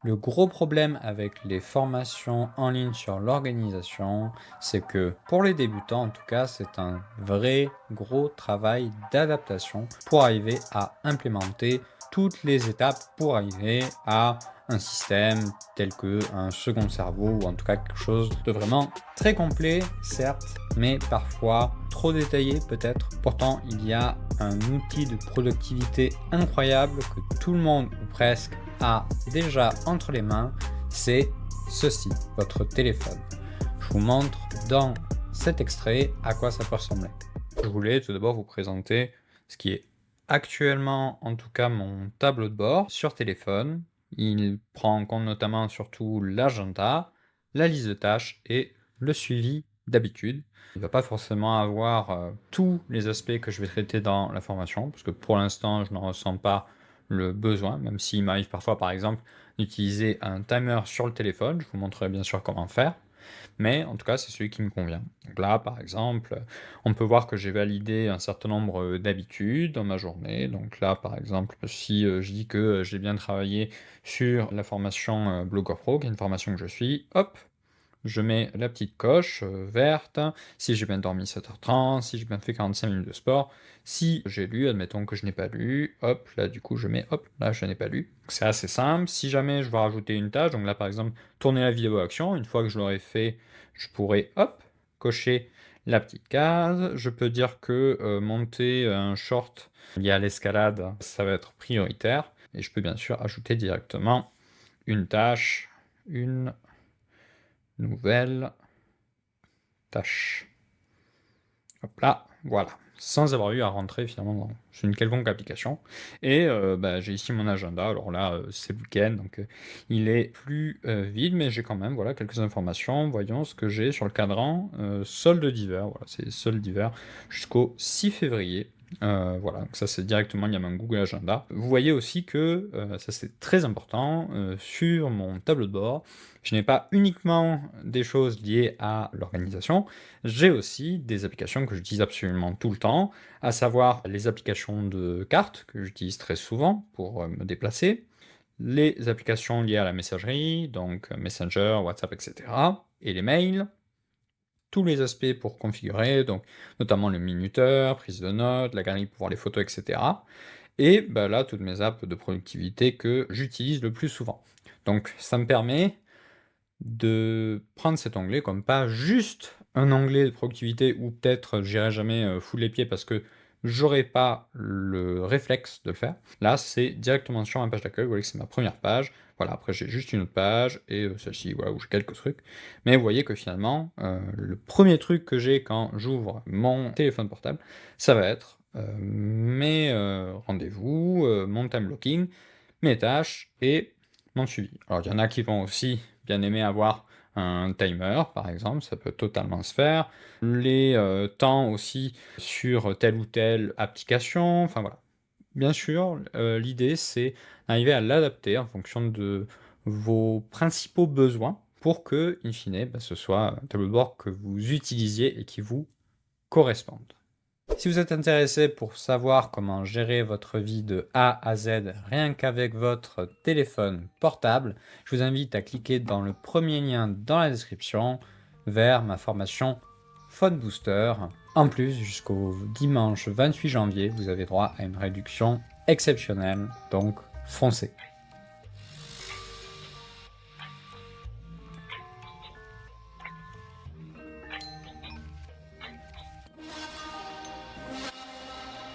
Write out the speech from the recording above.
Le gros problème avec les formations en ligne sur l'organisation, c'est que pour les débutants, en tout cas, c'est un vrai gros travail d'adaptation pour arriver à implémenter toutes les étapes pour arriver à un système tel que un second cerveau ou en tout cas quelque chose de vraiment très complet, certes, mais parfois trop détaillé peut-être. Pourtant, il y a un outil de productivité incroyable que tout le monde ou presque a déjà entre les mains, c'est ceci, votre téléphone. Je vous montre dans cet extrait à quoi ça peut ressembler. Je voulais tout d'abord vous présenter ce qui est actuellement, en tout cas, mon tableau de bord sur téléphone. Il prend en compte notamment surtout l'agenda, la liste de tâches et le suivi d'habitude. Il ne va pas forcément avoir tous les aspects que je vais traiter dans la formation, parce que pour l'instant, je n'en ressens pas le besoin, même s'il m'arrive parfois, par exemple, d'utiliser un timer sur le téléphone. Je vous montrerai bien sûr comment faire. Mais en tout cas, c'est celui qui me convient. Donc là, par exemple, on peut voir que j'ai validé un certain nombre d'habitudes dans ma journée. Donc là, par exemple, si je dis que j'ai bien travaillé sur la formation Blogueur Pro, qui est une formation que je suis, hop, je mets la petite coche verte, si j'ai bien dormi 7h30, si j'ai bien fait 45 minutes de sport, si j'ai lu, admettons que je n'ai pas lu, hop, là du coup je mets, hop, là je n'ai pas lu. C'est assez simple. Si jamais je veux rajouter une tâche, donc là par exemple, tourner la vidéo action, une fois que je l'aurai fait, je pourrais, hop, cocher la petite case. Je peux dire que monter un short lié à l'escalade, ça va être prioritaire. Et je peux bien sûr ajouter directement une tâche, une nouvelle tâche. Hop là, voilà. Sans avoir eu à rentrer finalement dans une quelconque application. Et j'ai ici mon agenda. Alors là, c'est le week-end, donc il est plus vide, mais j'ai quand même voilà, quelques informations. Voyons ce que j'ai sur le cadran. Solde d'hiver, voilà, c'est solde d'hiver jusqu'au 6 février. Voilà, donc ça c'est directement lié à mon Google Agenda. Vous voyez aussi que, ça c'est très important, sur mon tableau de bord, je n'ai pas uniquement des choses liées à l'organisation, j'ai aussi des applications que j'utilise absolument tout le temps, à savoir les applications de cartes que j'utilise très souvent pour me déplacer, les applications liées à la messagerie, donc Messenger, WhatsApp, etc., et les mails, tous les aspects pour configurer, donc notamment le minuteur, prise de notes, la galerie pour voir les photos, etc. Et bah, là, toutes mes apps de productivité que j'utilise le plus souvent. Donc ça me permet de prendre cet onglet comme pas juste un onglet de productivité où peut-être j'irai jamais fouler les pieds parce que j'aurai pas le réflexe de le faire. Là, c'est directement sur ma page d'accueil. Vous voyez que c'est ma première page. Voilà, après j'ai juste une autre page et celle-ci, voilà, où j'ai quelques trucs. Mais vous voyez que finalement, le premier truc que j'ai quand j'ouvre mon téléphone portable, ça va être mes rendez-vous, mon time blocking, mes tâches et mon suivi. Alors il y en a qui vont aussi bien aimer avoir un timer, par exemple, ça peut totalement se faire. Les temps aussi sur telle ou telle application, enfin voilà. Bien sûr, l'idée c'est d'arriver à l'adapter en fonction de vos principaux besoins pour que, in fine, bah, ce soit un tableau de bord que vous utilisiez et qui vous corresponde. Si vous êtes intéressé pour savoir comment gérer votre vie de A à Z rien qu'avec votre téléphone portable, je vous invite à cliquer dans le premier lien dans la description vers ma formation Phone Booster. En plus, jusqu'au dimanche 28 janvier, vous avez droit à une réduction exceptionnelle, donc foncez.